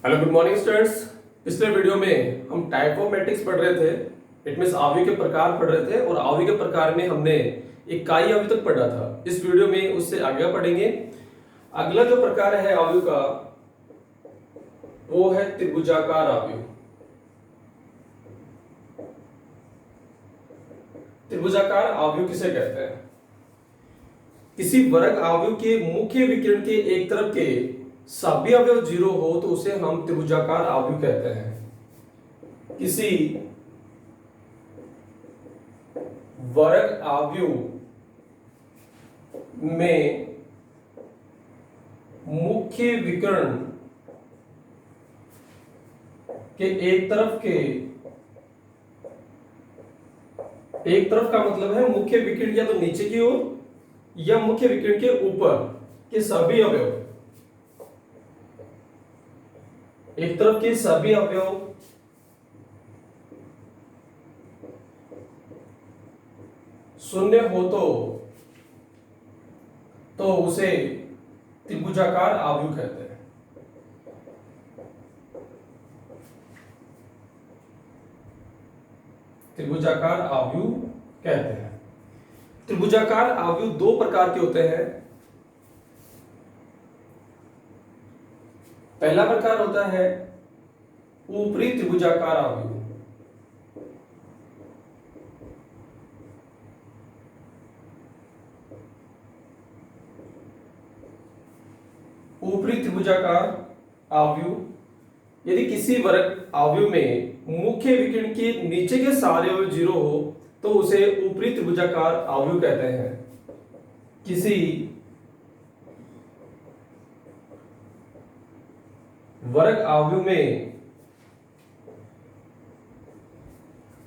Hello good morning students. पिछले video में हम टाइप ऑफ मैट्रिक्स पढ़ रहे थे। इट मींस आवयव के प्रकार पढ़ रहे थे और आवयव के प्रकार में हमने इकाई आवयव तक पढ़ा था। इस वीडियो में उससे आगे पढ़ेंगे। अगला जो प्रकार है आवयव का वो है त्रिभुजाकार आवयव। त्रिभुजाकार आवयव किसे कहते हैं? किसी वर्ग आवयव के मुख्य विकर्ण के एक तरफ के सभी अवयव जीरो हो तो उसे हम त्रिभुजाकार आवयव कहते हैं। किसी वर्ग आवयव में मुख्य विकर्ण के एक तरफ का मतलब है मुख्य विकर्ण या तो नीचे की ओर या मुख्य विकर्ण के ऊपर के सभी अवयव, एक तरफ के सभी अवयव शून्य हो तो उसे त्रिभुजाकार आवयव कहते हैं। त्रिभुजाकार आवयव कहते हैं। त्रिभुजाकार आवयव दो प्रकार के होते हैं। पहला प्रकार होता है ऊपरी त्रिभुजाकार आवयव। ऊपरी त्रिभुजाकार आवयव यदि किसी वर्ग आवयव में मुख्य विकर्ण के नीचे के सारे अवयव जीरो हो तो उसे ऊपरी त्रिभुजाकार आवयव कहते हैं। किसी वर्ग आवयव में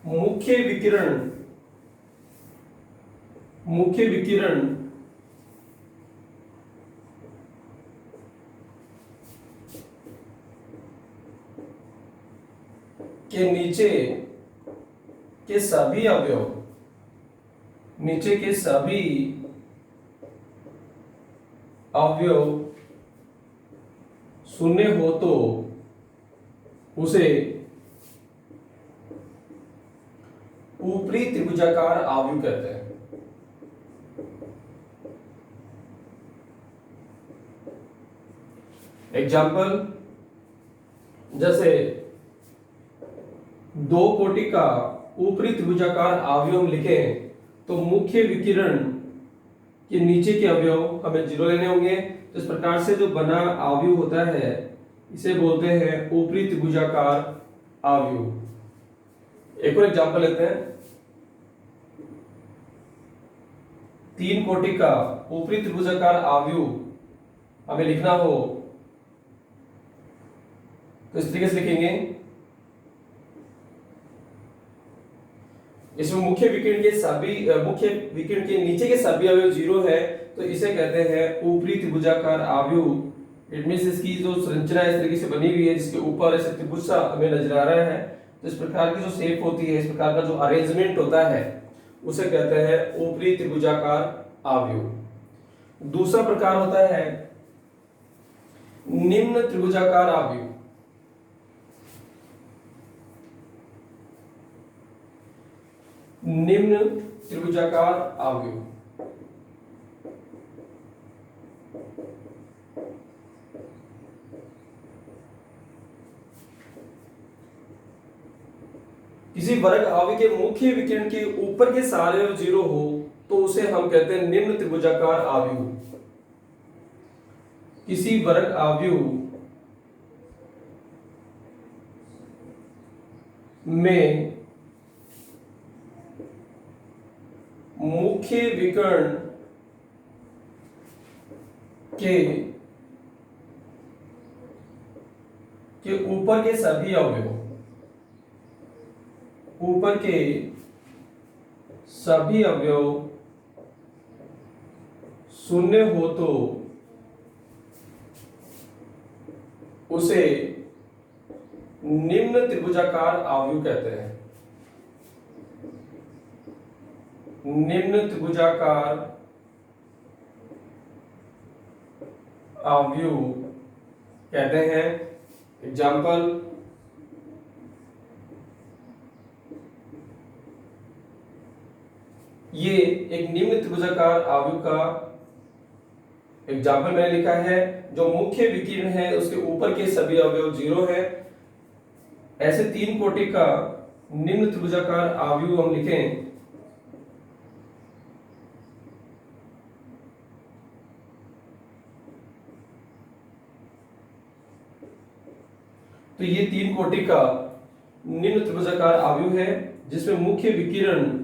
मुख्य विकिरण के नीचे के सभी अवयव शून्य हो तो उसे ऊपरी त्रिभुजाकार आवयव कहते हैं। एग्जाम्पल, जैसे दो कोटि का ऊपरी त्रिभुजाकार आवयव हम लिखें तो मुख्य विकिरण के नीचे के अवयव हमें जीरो लेने होंगे। तो इस प्रकार से जो बना आवयव होता है इसे बोलते हैं ऊपरी त्रिभुजाकार आवयव। एक और एग्जांपल लेते हैं। तीन कोटि का ऊपरी त्रिभुजाकार आवयव हमें लिखना हो तो इस तरीके से लिखेंगे। इसमें मुख्य विकर्ण के नीचे के सभी अवयव जीरो है तो इसे कहते हैं ऊपरी त्रिभुजाकार आवयव। इट मींस इसकी जो संरचना इस तरीके से बनी हुई है जिसके ऊपर ऐसे त्रिभुज सा हमें नजर आ रहा है। तो इस प्रकार की जो शेप होती है, इस प्रकार का जो अरेंजमेंट होता है उसे कहते हैं ऊपरी त्रिभुजाकार आवयव। दूसरा प्रकार होता है निम्न त्रिभुजाकार आवयव। निम्न त्रिभुजाकार आवयव किसी वर्ग आवयव के मुख्य विकर्ण के ऊपर के सारे अवयव जीरो हो तो उसे हम कहते हैं निम्न त्रिभुजाकार आवयव। किसी वर्ग आवयव में मुख्य विकर्ण के ऊपर के सभी अवयव शून्य हो तो उसे निम्न त्रिभुजाकार आवयव कहते हैं। निम्न त्रिभुजाकार आवयव कहते हैं एग्जाम्पल, ये एक निम्न त्रिभुजाकार आव्यूह का एग्जाम्पल मैंने लिखा है। जो मुख्य विकिरण है उसके ऊपर के सभी अवयव 0 है। ऐसे 3 कोटि का निम्न त्रिभुजाकार आव्यूह हम लिखें तो ये 3 कोटि का निम्न त्रिभुजाकार आव्यूह है जिसमें मुख्य विकिरण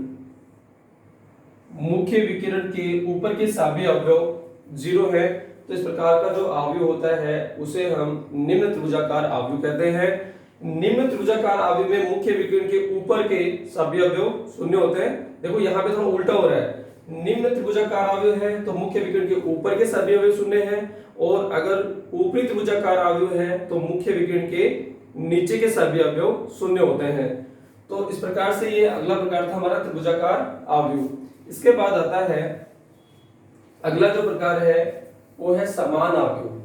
के ऊपर के सभी अवयव 0 है। तो इस प्रकार का जो आव्यूह होता है उसे हम निम्न त्रिभुजाकार आव्यूह कहते हैं। निम्न त्रिभुजाकार आव्यूह में मुख्य विकिरण के ऊपर के सभी अवयव 0 होते हैं। देखो यहाँ पे थोड़ा उल्टा हो रहा है, निम्न त्रिभुजाकार आव्यूह है तो मुख्य विकिरण के ऊपर के सभी अवयव 0 है, और अगर ऊपरी त्रिभुजाकार आव्यूह है तो मुख्य विकिरण के नीचे के सभी अवयव 0 होते हैं। तो इस प्रकार से ये अगला प्रकार था हमारा त्रिभुजाकार आव्यूह। इसके बाद आता है अगला जो प्रकार है वो है समान आव्यूह।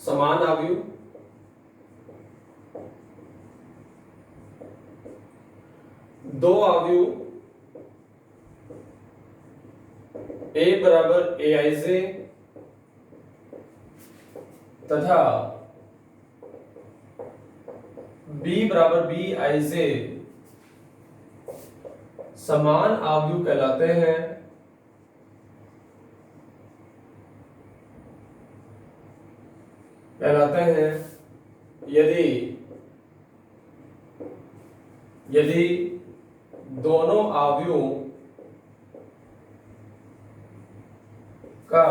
समान आव्यूह दो आव्यूह A बराबर AIJ तथा B बराबर BIJ समान आव्यूह कहलाते हैं। यदि दोनों आव्यूहों का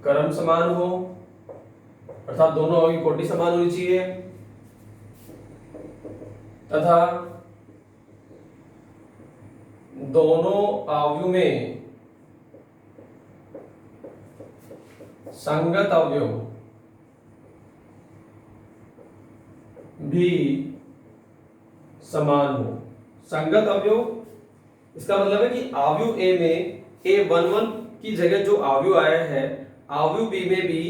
क्रम समान हो, अर्थात दोनों आव्यूह की कोटि समान होनी चाहिए, तथा दोनों आव्यूह में संगत अवयव भी समान हो। संगत अवयव इसका मतलब है कि आव्यूह A में A11 की जगह जो आव्यूह आया है आव्यूह B में भी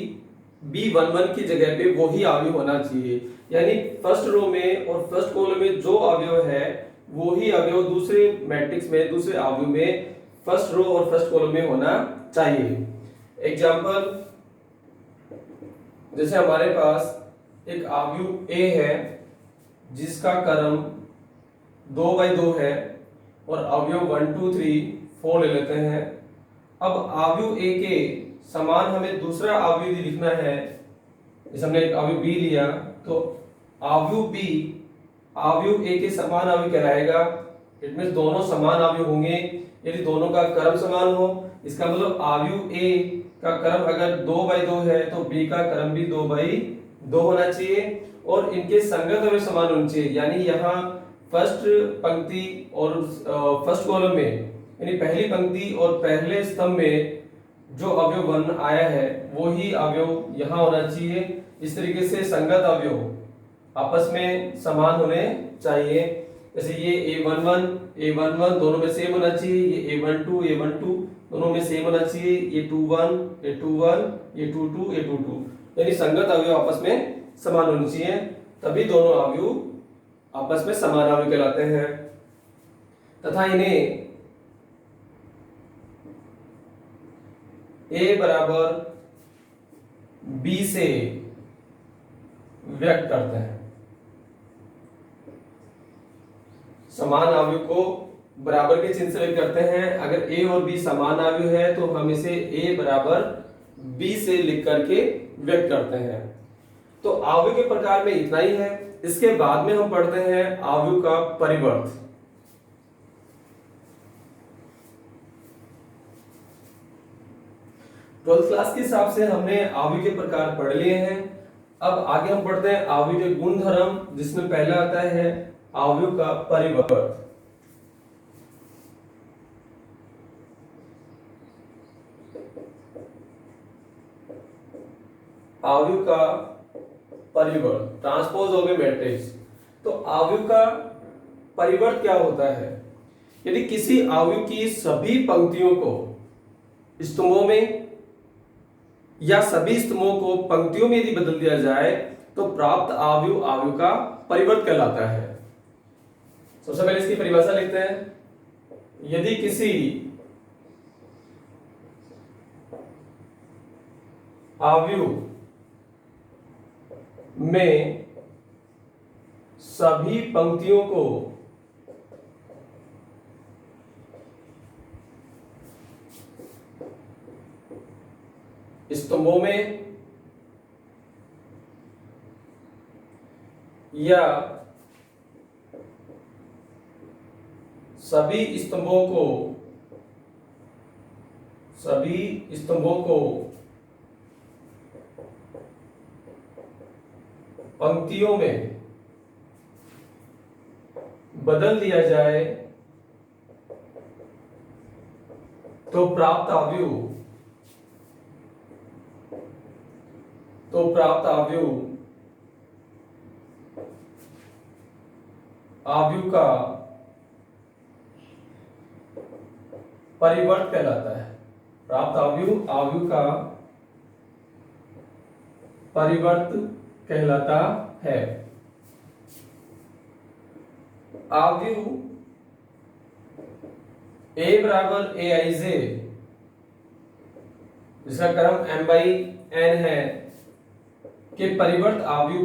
B11 की जगह पे वो ही आव्यूह होना चाहिए। यानी फर्स्ट रो में और फर्स्ट कॉलम में जो अवयव है वो ही अवयव दूसरे मैट्रिक्स में दूसरे आव्यूह में फर्स्ट रो और फर्स्ट कॉलम में होना चाहिए। एग्जाम्पल, जैसे हमारे पास एक आव्यूह A है जिसका क्रम 2x2 है और अवयव 1 2 3 4 ले लेते हैं। अब आव्यूह A के समान हमें दूसरा आव्यूह भी लिखना है। जैसे हमने एक आव्यूह B लिया तो आव्यूह B आव्यूह A के समान आव्यूह कहलाएगा। इट मींस दोनों समान आव्यूह होंगे यदि दोनों का क्रम समान हो। इसका मतलब आव्यूह A का क्रम अगर 2x2 है तो B का क्रम भी 2x2 होना चाहिए, और इनके संगत अवयव समान होने चाहिए। यानी यहाँ फर्स्ट पंक्ति और फर्स्ट कॉलम में यानी पहली पंक्ति और पहले स्तंभ में जो अवयव 1 आया है वो ही अवयव यहाँ होना चाहिए। इस तरीके से संगत अवयव आपस में समान होने चाहिए। जैसे ये A11 दोनों में सेम होना चाहिए, ये A12 दोनों में सेम होना चाहिए, ये 21 ये 22 ये 22 यानी संगत अवयव आपस में समान होने चाहिए, तभी दोनों अवयव आपस में समान अवयव कहलाते हैं। तथा इन्हें A बराबर B से व्यक्त करते हैं। समान अवयव को बराबर के चिन्ह से व्यक्त करते हैं। अगर A और B समान अवयव है तो हम इसे A बराबर B से लिख करके व्यक्त करते हैं। तो अवयव के प्रकार में इतना ही है। इसके बाद में हम पढ़ते हैं अवयव का परिवर्त। ट्वेल्थ क्लास के हिसाब से हमने अवयव के प्रकार पढ़ लिए हैं। अब आगे हम पढ़ते हैं अवयव के गुणधर्म, जिसमें पहला आता है अवयव का परिवर्त। अवयव का परिवर्त, ट्रांसपोज ऑफ ए मैट्रिक्स। तो अवयव का परिवर्त क्या होता है? यदि किसी अवयव की सभी पंक्तियों को स्तंभों में या सभी स्तंभों को पंक्तियों में यदि बदल दिया जाए तो प्राप्त अवयव अवयव का परिवर्त कहलाता है। सबसे पहले इसकी परिभाषा लिखते हैं। यदि किसी अवयव में सभी पंक्तियों को स्तंभों में या सभी स्तंभों को पंक्तियों में बदल दिया जाए तो प्राप्त अवयव का परिवर्त कहलाता है। प्राप्त अवयव का परिवर्त कहलाता है। अवयव A बराबर AIJ जिसका क्रम m/n है के परिवर्त अवयव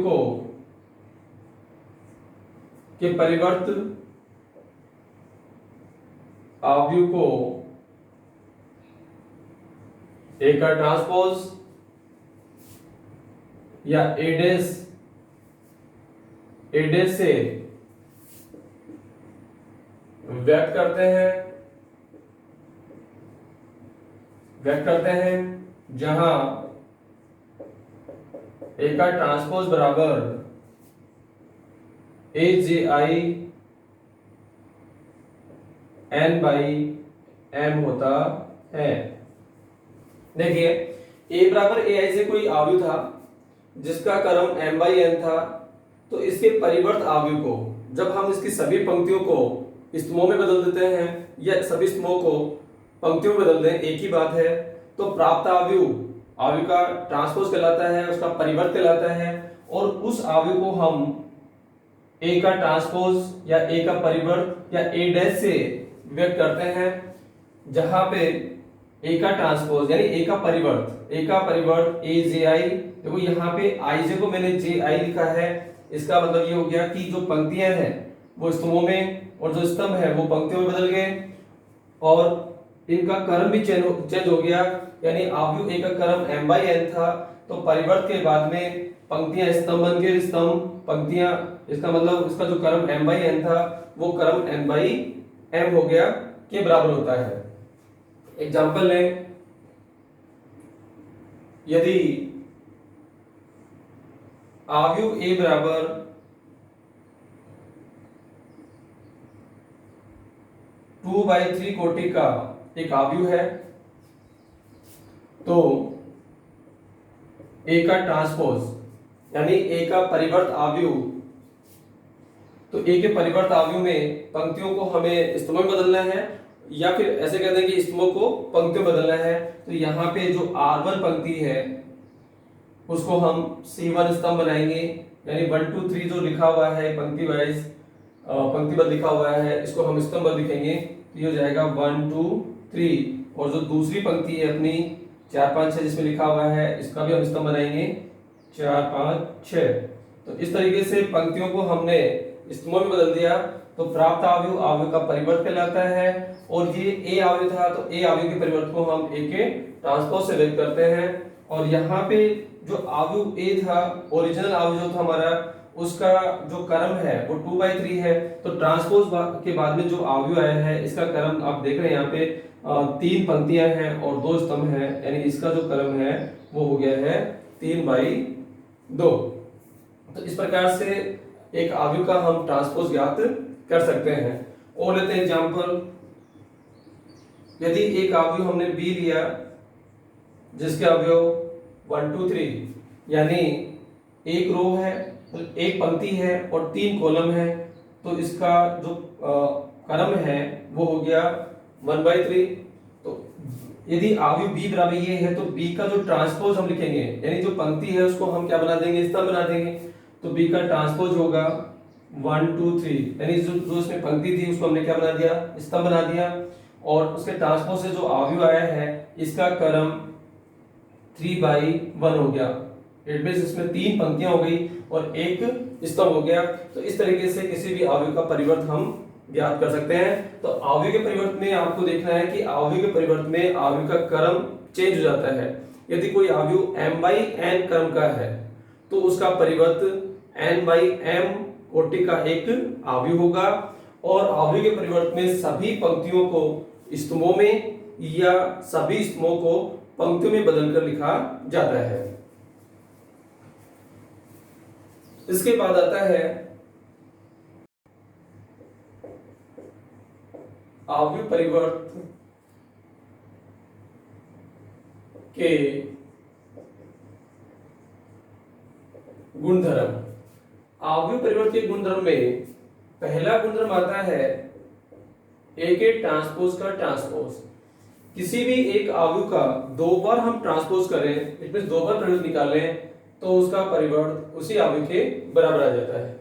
को A का ट्रांसपोज या A' से व्यक्त करते हैं जहां A का ट्रांसपोज बराबर AJI n/m होता है। देखिए A बराबर AI से कोई अवयव था जिसका क्रम m/n था, तो इसके परिवर्त अवयव को जब हम इसकी सभी पंक्तियों को स्तंभों में बदल देते हैं या सभी स्तंभों को पंक्तियों में बदल दें, एक ही बात है, तो प्राप्त अवयव का ट्रांसपोज कहलाता है, उसका परिवर्त कहलाता है। और उस अवयव को हम A का ट्रांसपोज या A का परिवर्त या A' से व्यक्त करते हैं जहां पे A का ट्रांसपोज यानी A का परिवर्त AJI। देखो यहाँ पे IJ को मैंने JI लिखा है, इसका मतलब ये हो गया कि जो पंक्तियां हैं वो स्तंभों में और जो स्तंभ है वो पंक्तियों में बदल गए और इनका क्रम भी चेंज हो गया। यानी अवयव A का क्रम m/n था, तो परिवर्त के बाद में पंक्तियां स्तंभ बन गए, स्तंभ पंक्तियां, इसका मतलब इसका जो क्रम m/n था वो क्रम n/m हो गया के बराबर होता है। एग्जाम्पल लें, यदि अवयव A बराबर 2/3 कोटि का एक अवयव है तो A का ट्रांसपोज यानी A का परिवर्त अवयव, तो A के परिवर्त अवयव में पंक्तियों को हमें स्तंभों में बदलना है या फिर ऐसे कहते हैं कि स्तंभों को पंक्तियों में बदलना है। तो यहाँ पे जो R1 पंक्ति है उसको हम C1 स्तंभ बनाएंगे, यानी 1 2 3 जो लिखा हुआ है पंक्ति वाइज पंक्तिबद्ध लिखा हुआ है इसको हम स्तंभ लिखेंगे, तो ये हो जाएगा 1 2 3। और जो दूसरी पंक्ति है अपनी 4 5 6 जिसमें लिखा हुआ है इसका भी हम स्तंभ बनाएंगे 4 5 6। तो इस तरीके से पंक्तियों को हमने स्तंभों में बदल दिया तो प्राप्त अवयव का परिवर्त कहलाता है। और ये A अवयव था तो A अवयव के परिवर्त को हम A के ट्रांसपोज से व्यक्त करते हैं। और यहाँ पे जो अवयव A था, ओरिजिनल अवयव जो था हमारा, उसका जो क्रम है वो 2/3 है, तो ट्रांसपोज के बाद में जो अवयव आया है इसका क्रम आप देख रहे हैं यहाँ पे 3 पंक्तियां हैं और 2 स्तंभ हैं, यानी इसका जो क्रम है वो हो गया है 3/2। तो इस प्रकार से एक अवयव का हम ट्रांसपोज ज्ञात कर सकते हैं। और लेते हैं एग्जांपल, यदि एक अवयव हमने B लिया जिसके अवयव 1 2 3 यानी एक रो है, एक पंक्ति है और 3 कॉलम है, तो इसका जो क्रम है वो हो गया 1/3। तो यदि अवयव b बराबर ये है तो b का जो ट्रांसपोज हम लिखेंगे, यानी जो पंक्ति है उसको हम क्या बना देंगे, स्तंभ बना देंगे। तो b का ट्रांसपोज होगा 1 2 3, यानी जो इसमें पंक्ति थी उसको हमने क्या बना दिया, स्तंभ बना दिया। और उसके ट्रांसपोज से जो अवयव आया है इसका क्रम 3/1 हो गया। इट मींस इसमें 3 पंक्तियां हो गई और एक स्तंभ हो गया। तो इस तरीके से किसी भी अवयव का परिवर्त हम ज्ञात कर सकते हैं। तो अवयव के परिवर्त में आपको देखना है कि अवयव के परिवर्त में अवयव का क्रम चेंज हो जाता है। यदि कोई अवयव m/n क्रम का है तो उसका परिवर्त n/m कोटि का एक अवयव होगा। और अवयव के परिवर्त में सभी पंक्तियों को स्तंभों में या सभी स्तंभों को पंक्तियों में बदलकर लिखा जाता है। इसके बाद आता है अवयव परिवर्त के गुणधर्म। अवयव परिवर्त के गुणधर्म में पहला गुणधर्म आता है ए के ट्रांसपोज का ट्रांसपोज। किसी भी एक अवयव का दो बार हम ट्रांसपोज करें, इट मींस दो बार परिवर्त निकालें, तो उसका परिवर्त उसी अवयव के बराबर आ जाता है।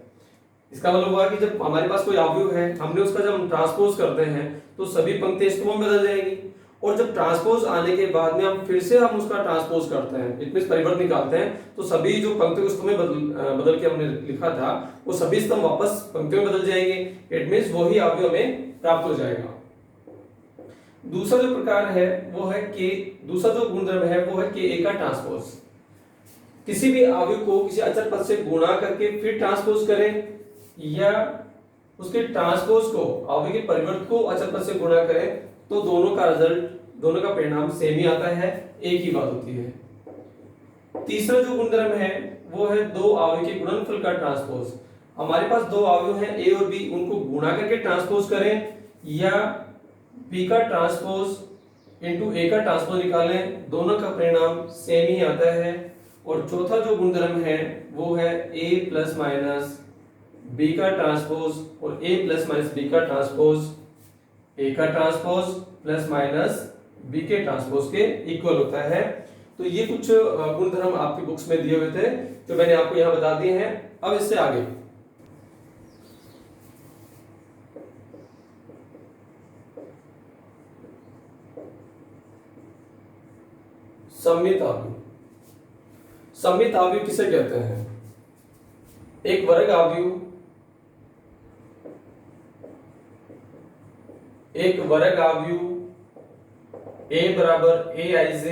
इसका मतलब हुआ कि जब हमारे पास कोई अवयव है, हमने उसका जब हम ट्रांसपोज करते हैं तो सभी पंक्तियां स्तंभों में बदल जाएगी। और जब ट्रांसपोज आने के बाद में हम फिर से हम उसका ट्रांसपोज करते हैं, इट मींस परिवर्त निकालते हैं, तो सभी जो पंक्तियों को स्तंभ में बदल के हमने लिखा था वो सभी स्तंभ वापस पंक्तियों में बदल जाएंगे। इट मींस वही अवयव हमें प्राप्त हो जाएगा। दूसरा जो प्रकार है वो है के, दूसरा जो गुणधर्म है वो है के ए का ट्रांसपोज। किसी भी अवयव को किसी अचर पद से गुणा करके फिर ट्रांसपोज करें या उसके ट्रांसपोज को अवयव के परिवर्त को अचर पद से गुणा करें, तो दोनों का रिजल्ट, दोनों का परिणाम सेम ही आता है, एक ही बात होती है। तीसरा जो गुणधर्म है वो है दो अवयव के गुणनफल का ट्रांसपोज। हमारे पास दो अवयव हैं ए और बी, उनको गुणा करके ट्रांसपोज करें या बी का ट्रांसपोज इनटू ए का ट्रांसपोज निकालें, दोनों का परिणाम सेम ही आता है। और चौथा जो गुणधर्म है वो है a प्लस माइनस बी का ट्रांसपोज और a प्लस माइनस बी का ट्रांसपोज a का ट्रांसपोज प्लस माइनस b के ट्रांसपोज के इक्वल होता है। तो ये कुछ गुणधर्म आपकी बुक्स में दिए हुए थे जो मैंने आपको यहाँ बता दिए हैं। अब इससे आगे सममित अवयव। सममित अवयव किसे कहते हैं? एक वर्ग अवयव, एक वर्ग अवयव a बराबर aij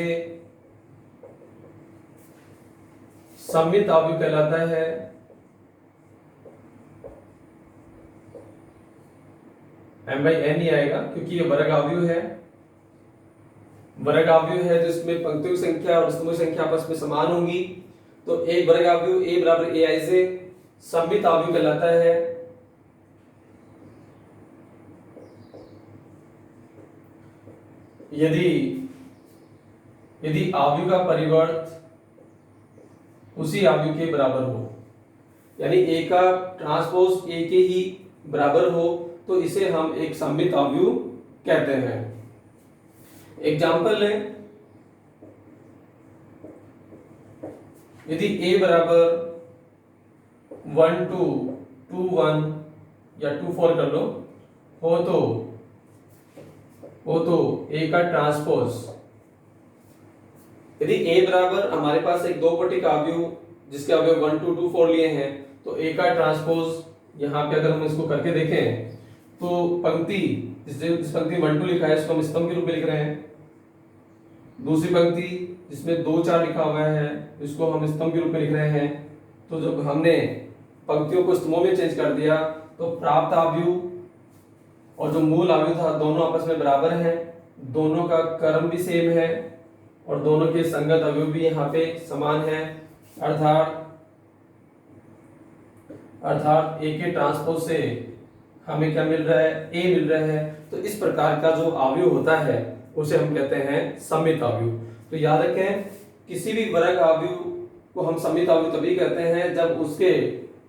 सममित अवयव कहलाता है। m/n ही आएगा क्योंकि ये वर्ग अवयव है। वर्ग अवयव है जिसमें पंक्तियों की संख्या और स्तंभों की संख्या आपस में समान होंगी। तो एक वर्ग अवयव a बराबर aij सममित अवयव कहलाता है। यदि अवयव का परिवर्त उसी अवयव के बराबर हो, यानी a का ट्रांसपोज a के ही बराबर हो, तो इसे हम एक सममित अवयव कहते हैं। एग्जाम्पल लें, यदि a बराबर 1 2 2 1 या 2 4 कर लो हो तो a का ट्रांसपोज, यदि a बराबर हमारे पास एक दो कोटि का अवयव जिसके अवयव 1 2 2 4 लिए हैं, तो a का ट्रांसपोज यहाँ पे अगर हम इसको करके देखें तो पंक्ति जिस पंक्ति 1 2 लिखा है इसको हम स्तंभ के रूप में लिख रहे हैं। दूसरी पंक्ति जिसमें 2 4 लिखा हुआ है इसको हम स्तंभ के रूप में लिख रहे हैं। तो जब हमने पंक्तियों को स्तंभों में चेंज कर दिया तो प्राप्त अवयव और जो मूल अवयव था दोनों आपस में बराबर हैं, दोनों का क्रम भी सेम है और दोनों के संगत अवयव भी यहाँ पे समान है। अर्थात a के ट्रांसपोज से हमें क्या मिल रहा है, a मिल रहा है। तो इस प्रकार का जो अवयव होता है उसे हम कहते हैं सममित अवयव। तो याद रखें, किसी भी वर्ग अवयव को हम सममित अवयव तभी कहते हैं जब उसके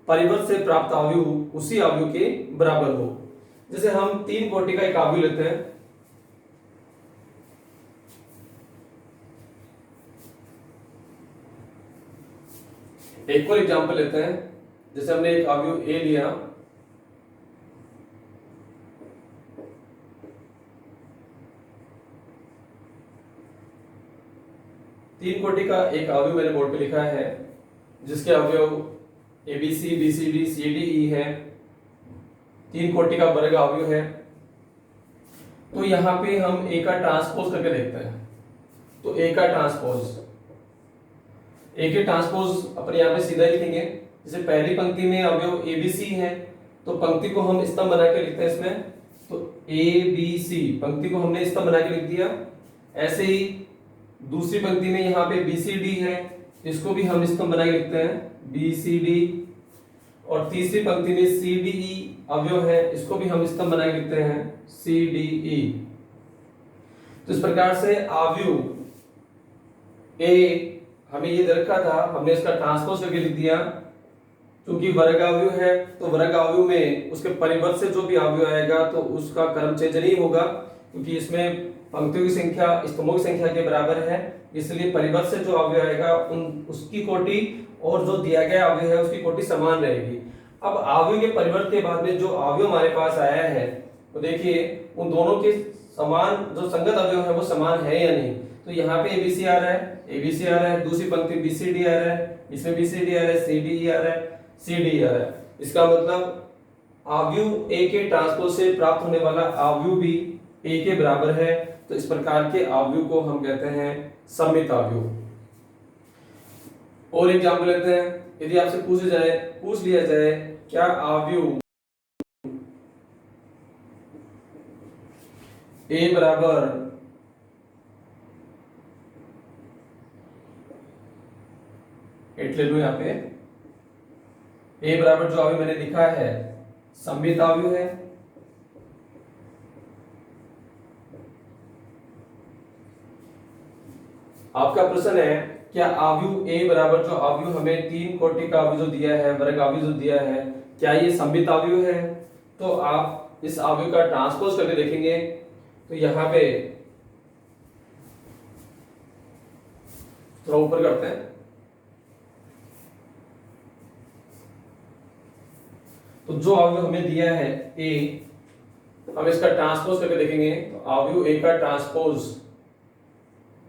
परिवर्त से प्राप्त अवयव उसी अवयव के बराबर हो। जैसे हम 3 कोटि का एक अवयव लेते हैं, एक और एग्जांपल लेते हैं। जैसे हमने एक अवयव ए लिया, तीन कोटि का एक अवयव मैंने बोर्ड पे लिखा है, जिसके अवयव A B C, B C D, C D E है, तीन कोटि का वर्ग अवयव है। तो यहाँ पे हम ए का ट्रांसपोज करके देखते हैं। तो ए का ट्रांसपोज, ए के ट्रांसपोज अपन यहाँ पे सीधा लिखेंगे। जैसे पहली पंक्ति में अवयव ए बी सी है, तो पंक्ति को हम स्तंभ बना के लिखते हैं इसमें। तो ए बी सी पंक्ति को हमने स्तंभ बना के लिख दिया। ऐसे ही दूसरी पंक्ति में यहाँ पे बी सी डी है, इसको भी हम स्तंभ बना के लिखते हैं बी सी डी। और तीसरी पंक्ति में सी डी ई अवयव है, इसको भी हम स्तंभ बना के लिखते हैं सी डी ई। तो इस प्रकार से अवयव ए हमें ये दे रखा था, हमने इसका ट्रांसपोज करके लिख दिया। क्योंकि वर्ग अवयव है, तो वर्ग अवयव में उसके परिवर्त से जो भी अवयव आएगा तो उसका क्रम चेंज नहीं होगा, क्योंकि इसमें पंक्तियों की संख्या स्तंभों की संख्या के बराबर है। इसलिए परिवर्त से जो अवयव आएगा उसकी कोटि और जो दिया गया अवयव है उसकी कोटि समान रहेगी। अब अवयव के परिवर्त के बाद में जो अवयव हमारे पास आया है, तो देखिए उन दोनों के समान जो संगत अवयव है वो समान है या नहीं। तो यहाँ पे एबीसी आ रहा है, एबीसी आ रहा है, दूसरी पंक्ति बीसीडी आ रहा है, इसमें बीसीडी आ रहा है, सीडीई आ रहा है, सीडी आ रहा है। इसका मतलब अवयव ए के ट्रांसपोज से प्राप्त होने वाला अवयव भी ए के बराबर है। तो इस प्रकार के अवयव को हम कहते हैं सममित अवयव। और एग्जांपल लेते हैं। यदि आपसे पूछ लिया जाए क्या अवयव ए बराबर ले लो, यहाँ पे ए बराबर जो अवयव मैंने लिखा है सममित अवयव है। आपका प्रश्न है क्या अवयव ए बराबर जो अवयव हमें तीन कोटि का अवयव जो दिया है, वर्ग अवयव जो दिया है, क्या ये सममित अवयव है? तो आप इस अवयव का ट्रांसपोज करके देखेंगे। तो यहाँ पे थोड़ा ऊपर करते हैं। तो जो अवयव हमें दिया है ए, हम इसका ट्रांसपोज करके देखेंगे। तो अवयव ए का ट्रांसपोज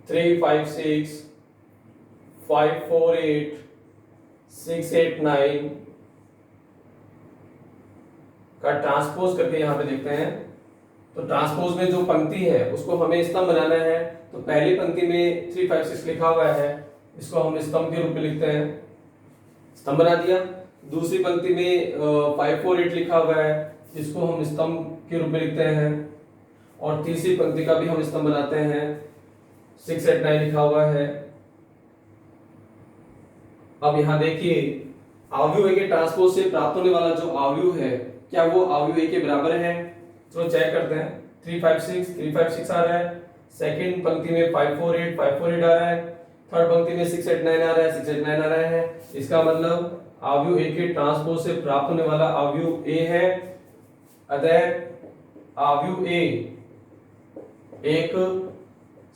3 5 6 5 4 8 6 8 9 का ट्रांसपोज करके यहां पे देखते हैं। तो ट्रांसपोज में जो पंक्ति है उसको हमें स्तंभ बनाना है। तो पहली पंक्ति में 3 5 6 लिखा हुआ है, इसको हम स्तंभ के रूप में लिखते हैं, स्तंभ बना दिया। दूसरी पंक्ति में 5 4 8 लिखा हुआ है, इसको हम स्तंभ के रूप में लिखते हैं। और तीसरी पंक्ति का भी हम स्तंभ बनाते हैं, 6 8 9 लिखा हुआ है। अब यहां देखिए अवयव ए के ट्रांसपोज से प्राप्त होने वाला जो अवयव है, क्या वो अवयव ए के बराबर है? चलो चेक करते हैं। 3 5 6 आ रहा है, सेकंड पंक्ति में 5 4 8 आ रहा है, थर्ड पंक्ति में 6 8 9 आ रहा है, 6 8 9 आ रहा है। इसका मतलब अवयव ए के ट्रांसपोज से प्राप्त होने वाला अवयव ए है, अतः अवयव ए एक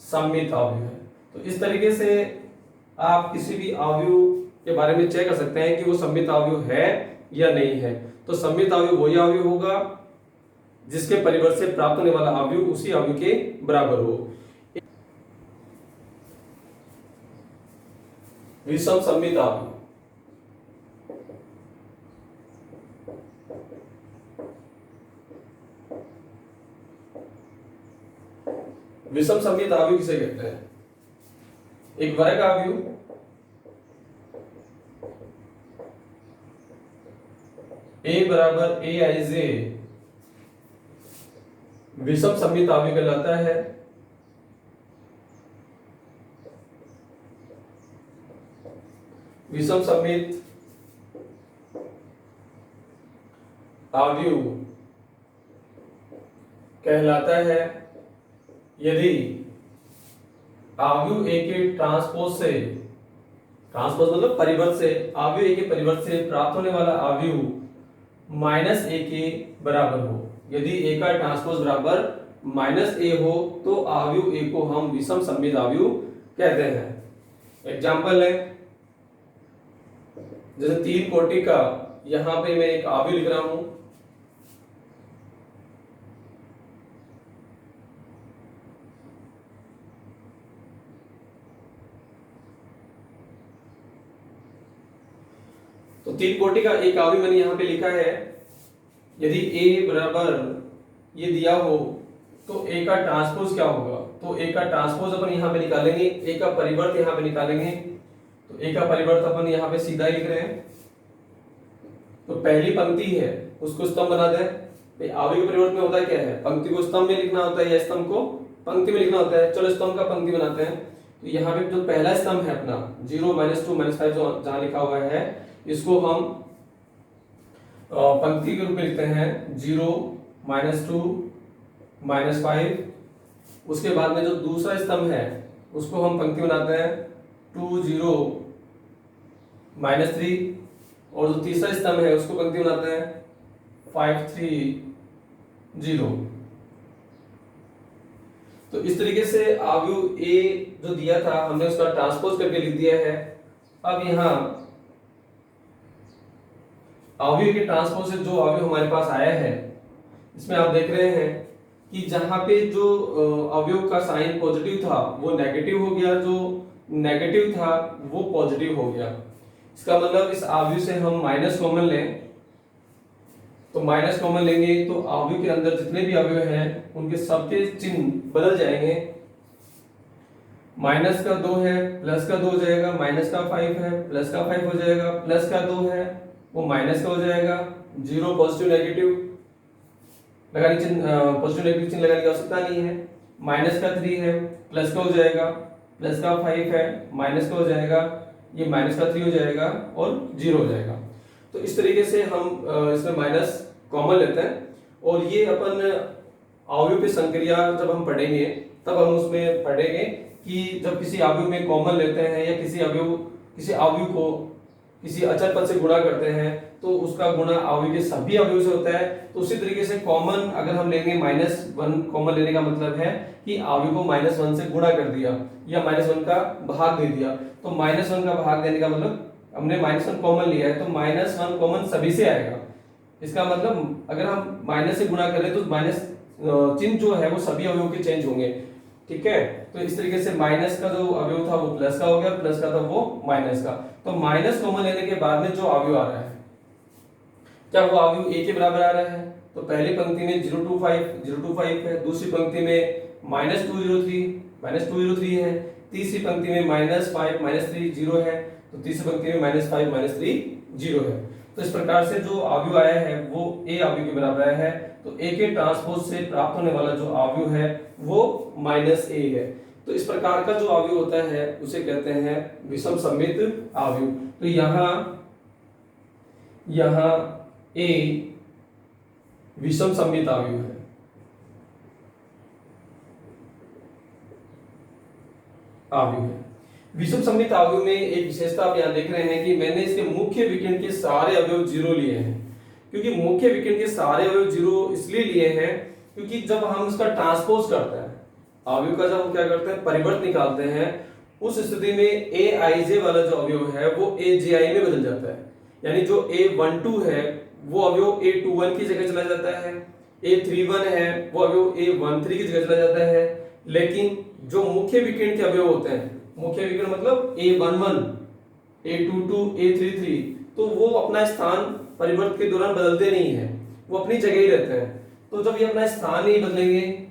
सममित अवयव है। तो इस तरीके से आप किसी भी अवयव के बारे में चेक कर सकते हैं कि वो सममित अवयव है या नहीं है। तो सममित अवयव वही अवयव होगा जिसके परिवर्त से प्राप्त होने वाला अवयव उसी अवयव के बराबर हो। विषम सममित अवयव, विषम सममित अवयव किसे कहते हैं? एक वर्ग अवयव ए बराबर ए आई जे विषम सममित अवयव कहलाता है। विषम सममित अवयव कहलाता है यदि अवयव ए के ट्रांसपोज से, ट्रांसपोज मतलब परिवर्त से, अवयव ए के परिवर्त से प्राप्त होने वाला अवयव माइनस ए के बराबर हो। यदि ए का ट्रांसपोज बराबर माइनस ए हो तो अवयव ए को हम विषम सममित अवयव कहते हैं। एग्जाम्पल है जैसे 3 कोटि का यहां पे मैं एक अवयव लिख रहा हूं, तो 3 कोटि का एक अवयव मैंने यहां पे लिखा है। यदि a बराबर ये दिया हो तो a का ट्रांसपोज क्या होगा, तो a का ट्रांसपोज अपन यहां पे निकालेंगे, a का परिवर्त यहां पे निकालेंगे, तो a का परिवर्त अपन यहां पे सीधा लिख रहे हैं। तो पहली पंक्ति है उसको स्तंभ बना दें। भाई अवयव के परिवर्त में होता है क्या है, पंक्ति को स्तंभ में लिखना होता है या स्तंभ को पंक्ति में लिखना होता है। चलो स्तंभ का पंक्ति बनाते हैं। तो यहाँ पे जो पहला स्तंभ है अपना 0 -2 -5 जो जहां लिखा हुआ है, इसको हम पंक्ति के रूप में लिखते हैं 0 -2 -5। उसके बाद में जो दूसरा स्तंभ है उसको हम पंक्ति बनाते हैं 2 0 -3, और जो तीसरा स्तंभ है उसको पंक्ति बनाते हैं 5 3 0। तो इस तरीके से अवयव A जो दिया था हमने उसका ट्रांसपोज करके लिख दिया है। अब यहाँ अवयव के ट्रांसपोज से जो अवयव हमारे पास आया है, इसमें आप देख रहे हैं कि जहां पे जो अवयव का साइन पॉजिटिव था वो नेगेटिव हो गया, जो नेगेटिव था वो पॉजिटिव हो गया। इसका मतलब इस अवयव से हम माइनस कॉमन लें, तो माइनस कॉमन लेंगे तो अवयव के अंदर जितने भी अवयव हैं उनके सबके चिन्ह बदल जाएंगे। माइनस का 2 है प्लस का 2 हो जाएगा, माइनस का 5 है प्लस का 5 हो जाएगा, प्लस का 2 है वो माइनस का हो जाएगा, 0 पॉजिटिव नेगेटिव लगाने चिन्ह, पॉजिटिव नेगेटिव चिन्ह लगाने की आवश्यकता नहीं है। माइनस का 3 है प्लस का हो जाएगा, प्लस का 5 है माइनस का हो जाएगा, ये माइनस का 3 हो जाएगा और 0 हो जाएगा। तो इस तरीके से हम इसमें माइनस कॉमन लेते हैं, और ये अपन अवयव पे संक्रिया जब हम पढ़ेंगे तब हम उसमें पढ़ेंगे कि जब किसी अवयव में कॉमन लेते हैं या किसी अवयव को किसी अचर पद से गुणा करते हैं तो उसका गुणा अवयव के सभी अवयव से होता है। तो उसी तरीके से कॉमन अगर हम लेंगे -1 कॉमन लेने का मतलब है कि अवयव को -1 से गुणा कर दिया या -1 का भाग दे दिया। तो -1 का भाग देने का मतलब हमने -1 कॉमन लिया है तो -1 कॉमन सभी से आएगा। इसका मतलब अगर हम माइनस से गुणा करें तो माइनस चिन्ह जो है वो सभी अवयवों के चेंज होंगे, ठीक है। तो इस तरीके से माइनस का जो अवयव था वो प्लस का हो गया, प्लस का था वो माइनस का। तो माइनस कॉमन लेने के बाद में जो अवयव आ रहा है, क्या वो अवयव a के बराबर आ रहा है। तो पहली पंक्ति में 0 2 5 है, दूसरी पंक्ति में -203 है, तीसरी पंक्ति में -5 -3 0 है, तो तीसरी पंक्ति में -5 -3 0 है। तो इस प्रकार से जो अवयव आया है वो a अवयव के बराबर आया है। तो a के ट्रांसपोज से प्राप्त होने वाला जो अवयव है वो -a है। तो इस प्रकार का जो अवयव होता है उसे कहते हैं विषम सममित अवयव। तो यहाँ a विषम सममित अवयव है। विषम सममित अवयव में एक विशेषता आप यहाँ देख रहे हैं कि मैंने इसके मुख्य विकर्ण के सारे अवयव 0 लिए हैं। क्योंकि मुख्य विकर्ण के सारे अवयव 0 इसलिए लिए हैं क्योंकि जब हम उसका ट्रांसपोज करते हैं, अवयव का जब हम क्या करते हैं परिवर्त निकालते हैं, उस स्थिति में aij वाला जो अवयव है वो aji में बदल जाता है। यानी जो a12 है वो अवयव a21 की जगह चला जाता है, a31 है वो अवयव a13 की जगह चला जाता है। लेकिन जो मुख्य विकर्ण के अवयव होते हैं, मुख्य विकर्ण मतलब a11 a22 a33, तो वो अपना स्थान परिवर्त के दौरान बदलते नहीं है, वो अपनी जगह ही रहते हैं। तो जब ये अपना स्थान नहीं बदलेंगे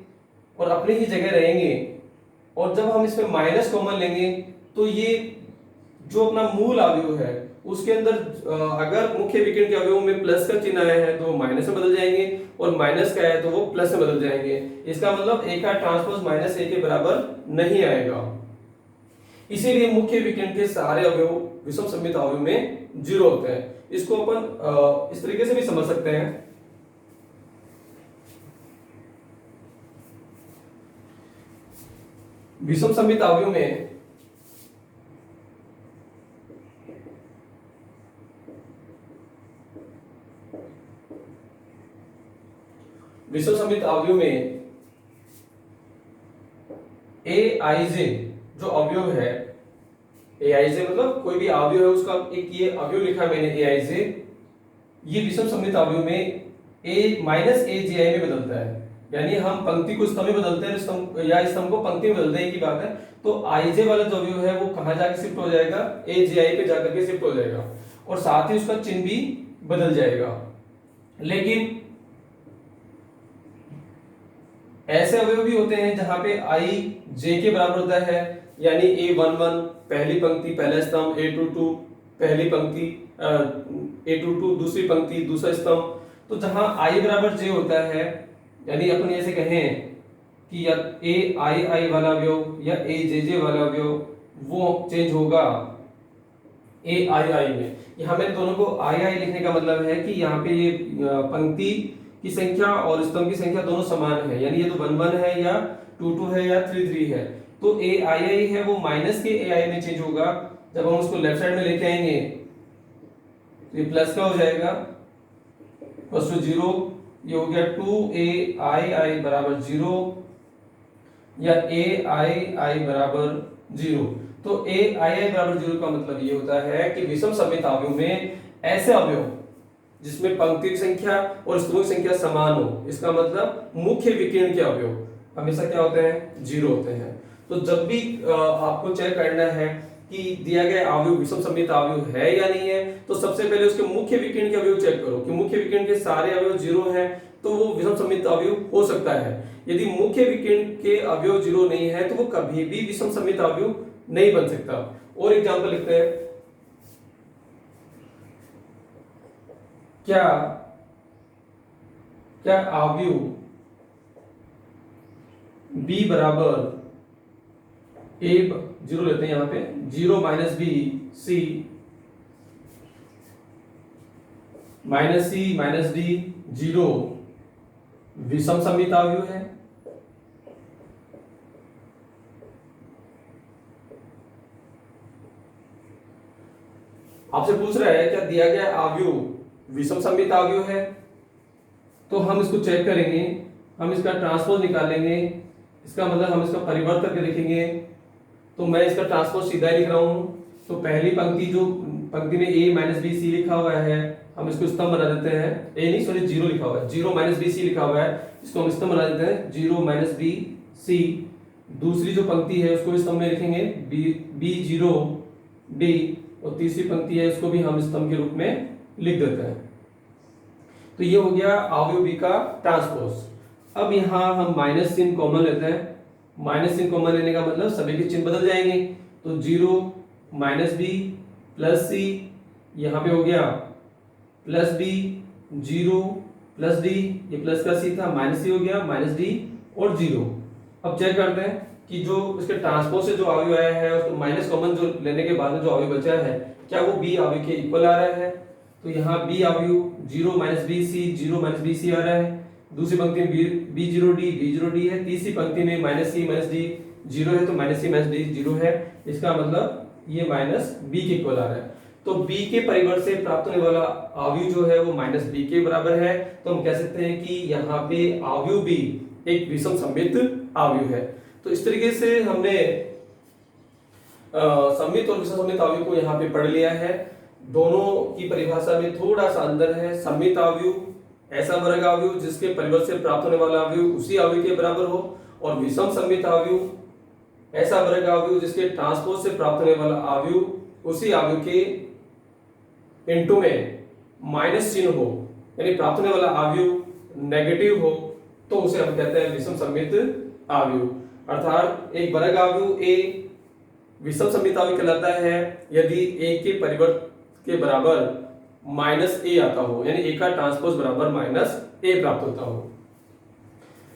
और अपनी ही जगह रहेंगे, और जब हम इसमें माइनस कॉमन लेंगे तो ये जो अपना मूल अवयव है उसके अंदर अगर मुख्य विकर्ण के अवयव में प्लस का चिन्ह आया है तो वो माइनस में बदल जाएंगे, और माइनस का है तो वो प्लस में बदल जाएंगे। इसका मतलब a का ट्रांसपोज -a के बराबर नहीं आएगा। इसीलिए मुख्य विकर्ण के सारे अवयव विषम सममित अवयव में 0 होते हैं। इसको अपन इस तरीके से भी समझ सकते हैं। विषम सममित अवयव में विषम सममित अवयव में aij जो अवयव है ए आई जे मतलब कोई भी अवयव है उसका एक ये अवयव लिखा है मैंने ए आई जे, ये विषम सममित अवयव में ए माइनस ए जे आई में बदलता है। यानी हम पंक्ति को स्तंभ में बदलते हैं स्तंभ या स्तंभ को पंक्ति में बदलते हैं, एक ही बात है। तो आई जे वाला जो अवयव है वो कहां जाके शिफ्ट हो जाएगा, ए जे आई पे जाकर के शिफ्ट हो जाएगा और साथ ही उसका चिन्ह भी बदल जाएगा। लेकिन ऐसे अवयव भी होते हैं जहां पे आई जे के बराबर होता है, यानी A11 पहली पंक्ति पहला स्तंभ, A22 पहली पंक्ति A22 दूसरी पंक्ति दूसरा स्तंभ। तो जहां I बराबर J होता है, यानी अपन ऐसे कहें कि या AI वाला अवयव या AJJ वाला अवयव वो चेंज होगा AII में। यहाँ मैंने दोनों को II लिखने का मतलब है कि यहाँ पे ये पंक्ति की संख्या और स्तंभ की संख्या दोनों समान है, यानी ये तो 1 1 है या 2 2 है या 3 3 है। तो AII है वो माइनस के AI में चेंज होगा। जब हम उसको लेफ्ट साइड में लेके आएंगे तो ये प्लस का हो जाएगा प्लस टू 0, ये हो गया 2AII बराबर 0 या AII बराबर 0। तो AII बराबर 0 का मतलब ये होता है कि विषम सममित अवयव में ऐसे अवयव जिसमें पंक्ति की संख्या और स्तंभ की संख्या समान हो, इसका मतलब मुख्य विकर्ण के अवयव हमेशा क्या होते हैं, 0 होते हैं। तो जब भी आपको चेक करना है कि दिया गया अवयव विषम सममित अवयव है या नहीं है, तो सबसे पहले उसके मुख्य विकर्ण के अवयव चेक करो कि मुख्य विकर्ण के सारे अवयव 0 हैं तो वो विषम सममित अवयव हो सकता है। यदि मुख्य विकर्ण के अवयव 0 नहीं है तो वो कभी भी विषम सममित अवयव नहीं बन सकता। और एग्जांपल लिखते हैं, क्या अवयव b बराबर a 0 लेते हैं, यहां पे 0 माइनस बी सी माइनस सी माइनस डी 0 विषम सममित अवयव है। आपसे पूछ रहा है क्या दिया गया अवयव विषम सममित अवयव है, तो हम इसको चेक करेंगे, हम इसका ट्रांसपोज निकालेंगे, इसका मतलब हम इसका परिवर्त करके लिखेंगे। तो मैं इसका ट्रांसपोज सीधा ही लिख रहा हूं। तो पहली पंक्ति जो पंक्ति में a माइनस बी सी लिखा हुआ है, हम इसको स्तंभ बना देते हैं। ए नहीं सॉरी 0 लिखा हुआ है, 0 माइनस बी सी लिखा हुआ है, इसको हम स्तंभ बना देते हैं 0 माइनस बी सी। दूसरी जो पंक्ति है उसको भी स्तंभ में लिखेंगे बी 0 डी, और तीसरी पंक्ति है उसको भी हम स्तंभ के रूप में लिख देते हैं। तो ये हो गया अवयव बी का ट्रांसपोज। अब यहां हम माइनस चिन्ह कॉमन लेते हैं। माइनस चिन्ह कॉमन लेने का मतलब सभी के चिन्ह बदल जाएंगे। तो 0 माइनस बी प्लस सी, यहां पे हो गया प्लस बी 0 प्लस डी, ये प्लस का सी था, माइनस सी हो गया माइनस डी और 0। अब चेक करते हैं कि जो इसके ट्रांसपोज से जो अवयव आया है उसको माइनस कॉमन जो लेने के बाद में जो अवयव बचा है क्या वो बी अवयव के इक्वल आ रहा है। तो यहाँ बी अवयव 0 minus B C 0 minus B C आ रहा है। दूसरी पंक्ति में बी 0 डी है। तीसरी पंक्ति में माइनस सी माइनस डी 0 है, तो माइनस सी माइनस डी 0 है। इसका मतलब ये माइनस बी के इक्वल आ रहा है। तो बी के परिवर्त से प्राप्त होने वाला अवयव जो है वो माइनस बी के बराबर है। तो हम कह सकते हैं कि यहाँ पे अवयव बी एक विषम सममित अवयव है। तो इस तरीके से हमने सममित और विषम सममित अवयव को यहाँ पे पढ़ लिया है। दोनों की परिभाषा में थोड़ा सा अंतर है। सममित अवयव ऐसा वर्ग अवयव जिसके परिवर्त से प्राप्त होने वाला अवयव उसी अवयव के बराबर हो, और विषम सममित अवयव ऐसा वर्ग अवयव जिसके ट्रांसपोज से प्राप्त होने वाला अवयव उसी अवयव के इनटू में माइनस चिन्ह हो, यानी प्राप्त होने वाला अवयव नेगेटिव हो, तो उसे हम कहते हैं विषम सममित अवयव। अर्थात एक वर्ग अवयव ए विषम सममित अवयव कहलाता है यदि ए के परिवर्त के बराबर माइनस ए आता हो, यानी ए का ट्रांसपोज बराबर माइनस ए प्राप्त होता हो।